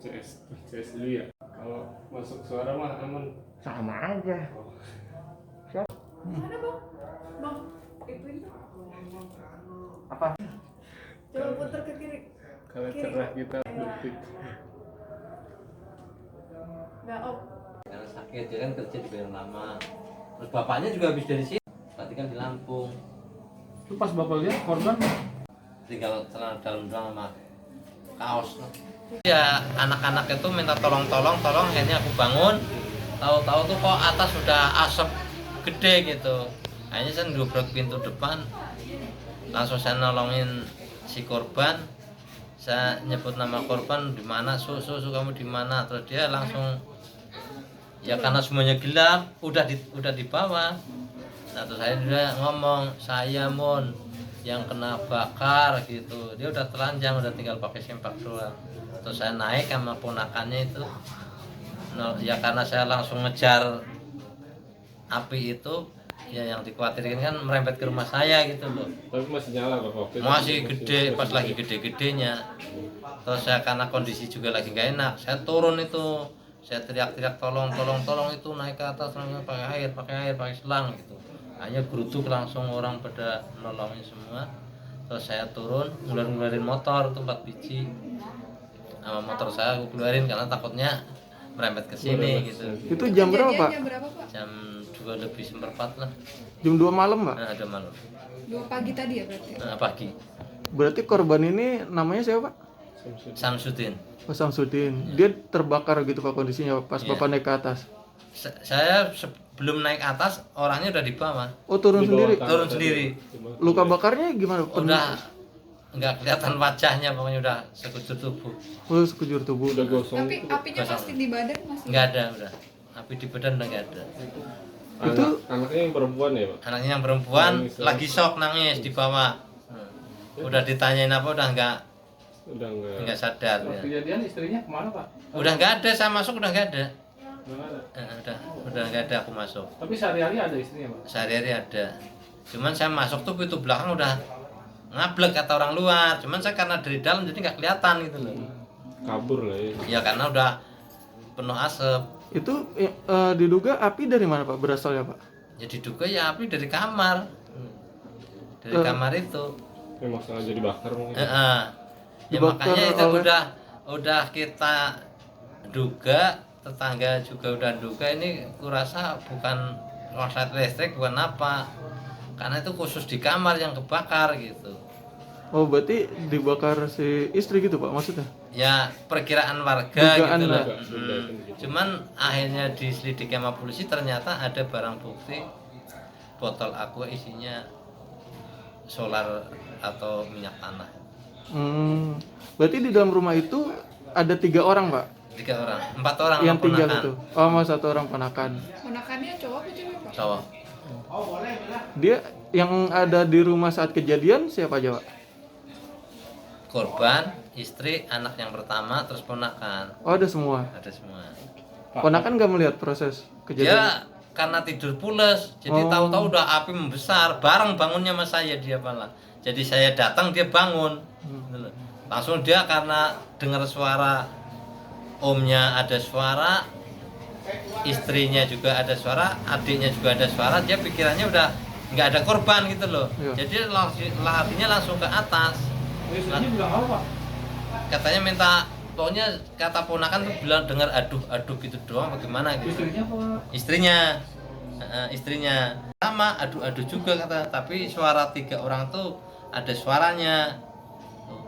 CS dulu ya. Kalau masuk suara mah aman. Sama aja. Mana bang? Bang, itu. Apa? Coba putar ke kiri. Kalau Kiri. cerah kita detik. Nggak op. Karena sakit dia kan kerja di Bandung lama. Terus bapaknya juga habis dari sini. Berarti kan di Lampung. Itu pas bapak lihat korban Tinggal celana dalam doang sama kaos. Ya anak-anak itu minta tolong, akhirnya aku bangun. Tahu-tahu tuh kok atas sudah asap gede gitu. Akhirnya saya ngobrak pintu depan. Langsung saya nolongin si korban. Saya nyebut nama korban, di mana su kamu di mana? Terus dia langsung ya karena semuanya gelap, udah dibawa. Nah terus saya juga ngomong, saya Mon yang kena bakar gitu. Dia udah telanjang, udah tinggal pakai sempak doang. Terus saya naik sama ponakannya itu. Nah, ya karena saya langsung ngejar api itu, ya yang dikhawatirkan kan merembet ke rumah saya gitu loh. tapi masih nyala bapak. Masih gede, pas lagi gede-gedenya. Terus saya karena kondisi juga lagi gak enak, saya turun itu, saya teriak-teriak tolong itu naik ke atas langsung pakai air, pakai selang gitu. Hanya geruduk langsung orang pada nolongin semua. Terus saya turun, ngeluarin motor itu 4 biji. Sama motor saya aku keluarin karena takutnya merembet ke sini gitu. Itu jam berapa, Pak? Jam berapa Pak? Jam 2 lebih seperempat lah. Jam 2 malam, Pak? Nah, ada malam. 2 pagi tadi ya berarti? Nah, pagi. Berarti korban ini namanya siapa, Pak? Samsudin. Pak Samsudin. Dia terbakar gitu Pak kondisinya pas Iya. Bapak naik ke atas. Saya sebelum naik atas orangnya udah di bawah. Oh, turun Di bawah sendiri. tanah Turun tadi. sendiri. Luka bakarnya gimana? Udah nggak kelihatan wajahnya, pokoknya udah sekujur tubuh. Oh, sekujur tubuh. Udah gosong. Tapi apinya Gosong. pasti di badan masih? Nggak ada udah. Api di badan udah nggak ada. Anaknya yang perempuan ya pak. Anaknya yang perempuan Nangis, ya. lagi shock nangis di bawah. Udah ditanyain apa udah Udah nggak sadar. Ya. Kejadian istrinya kemana Pak? Udah nggak ada, saya masuk udah nggak ada. Nggak ada. Udah nggak ada aku masuk. Tapi sehari-hari ada istrinya Pak? Sehari-hari ada. Cuman saya masuk tuh pintu belakang udah ngablek kata orang luar. Cuman saya karena dari dalam jadi nggak kelihatan gitu loh. Kabur lah ya. Ya karena udah penuh asap. Itu diduga api dari mana Pak berasalnya Pak? Jadi diduga ya api dari kamar. Dari kamar itu. Memang sengaja dibakar mungkin. Ya Dibakar makanya itu oleh- udah kita duga, tetangga juga udah duga ini kurasa bukan korslet listrik, bukan apa. Karena itu khusus di kamar yang kebakar gitu. Oh, berarti dibakar si istri gitu Pak maksudnya? Ya perkiraan warga Dugaan gitu loh. lah. Cuman akhirnya diselidiki sama polisi ternyata ada barang bukti botol aqua isinya solar atau minyak tanah. Berarti di dalam rumah itu ada 3 orang Pak? 3 orang, 4 orang Yang sama tinggal ponakan. itu? Oh, sama 1 orang ponakan. Ponakannya cowok apa cewek Pak? Cowok. Dia yang ada di rumah saat kejadian siapa aja Pak? Korban, istri, anak yang pertama, terus ponakan. Oh, ada semua. Ada semua. Ponakan nggak melihat proses kejadian? Dia karena tidur pules, jadi Oh. tahu-tahu udah api membesar, bareng bangunnya sama saya dia malah. Jadi saya datang dia bangun. Langsung dia karena dengar suara omnya ada suara, istrinya juga ada suara, adiknya juga ada suara, dia pikirannya udah nggak ada korban gitu loh. Iya. Jadi larinya langsung ke atas. Istrinya bilang apa Pak? Katanya minta, pokoknya kata ponakan tuh bilang dengar aduh gitu doang bagaimana gitu. Istrinya apa? Istrinya sama aduh juga kata, tapi suara 3 orang tuh ada suaranya.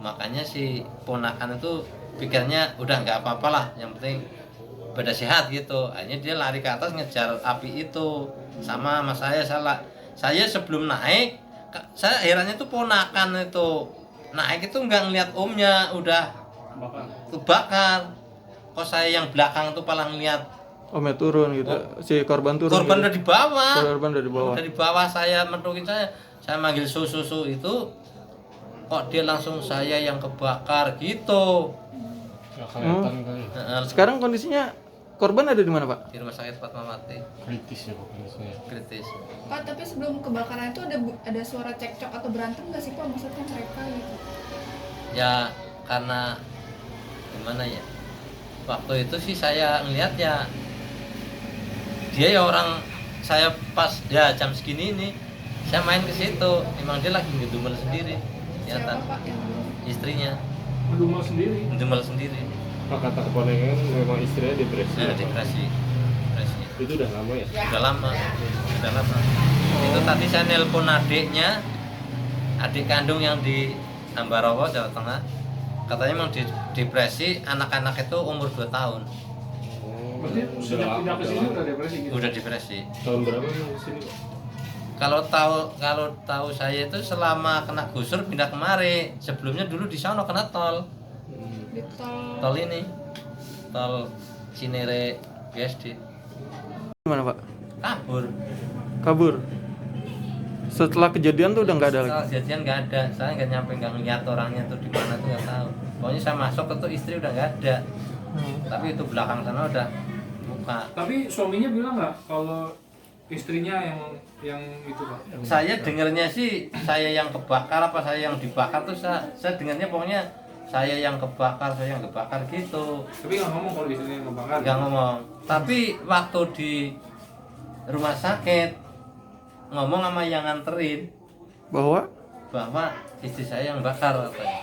Makanya si ponakan itu pikirnya udah nggak apa-apa lah, yang penting pada sehat gitu. Akhirnya dia lari ke atas ngejar api itu sama saya sebelum naik, saya herannya tuh ponakan itu naik itu nggak ngeliat omnya udah kebakar. Kok saya yang belakang tuh paling ngeliat Omnya turun gitu. Si korban turun. korban gitu. udah di bawah. Korban udah di bawah. Udah di bawah, saya mentukin saya manggil susu itu, kok dia langsung saya yang kebakar gitu. Nggak kelihatan kali. Sekarang kondisinya korban ada di mana Pak? Di rumah sakit Fatmawati, Kritis ya kondisinya. kritis. Pak, tapi sebelum kebakaran itu ada suara cekcok atau berantem nggak sih Pak? Maksudnya mereka gitu? Ya karena gimana ya, waktu itu sih saya ngeliat ya dia ya orang, saya pas ya jam segini ini saya main ke situ, emang dia lagi ngedumel sendiri di Siapa atas, Pak yang istrinya Ngedumel sendiri. ngedumel sendiri. Pak kata keponakan memang istrinya depresi. Depresi. Itu udah lama ya? Udah lama. Itu tadi saya nelpon adiknya, adik kandung yang di Ambarawa, Jawa Tengah. Katanya memang depresi, anak-anak itu umur 2 tahun. Berarti sejak pindah ke sini udah depresi gitu. Udah depresi. Tahun berapa yang di sini, Pak? Kalau tahu saya itu selama kena gusur pindah kemari. Sebelumnya dulu di sana kena tol. di tol Tol ini. Tol Cinere BSD. Gimana Pak? Kabur. Setelah kejadian tuh udah nggak ada lagi. Setelah kejadian nggak ada. Saya nggak ngeliat orangnya tuh di mana tuh nggak tahu. Pokoknya saya masuk itu istri udah nggak ada. Tapi itu belakang sana udah buka. Tapi suaminya bilang nggak kalau istrinya yang itu Pak? Saya dengarnya sih saya yang kebakar apa saya yang dibakar tuh saya dengarnya pokoknya saya yang kebakar gitu. Tapi nggak ngomong kalau istrinya yang ngebakar. Nggak ngomong. Tapi waktu di rumah sakit ngomong sama yang nganterin Bahwa bahwa istri saya yang bakar katanya.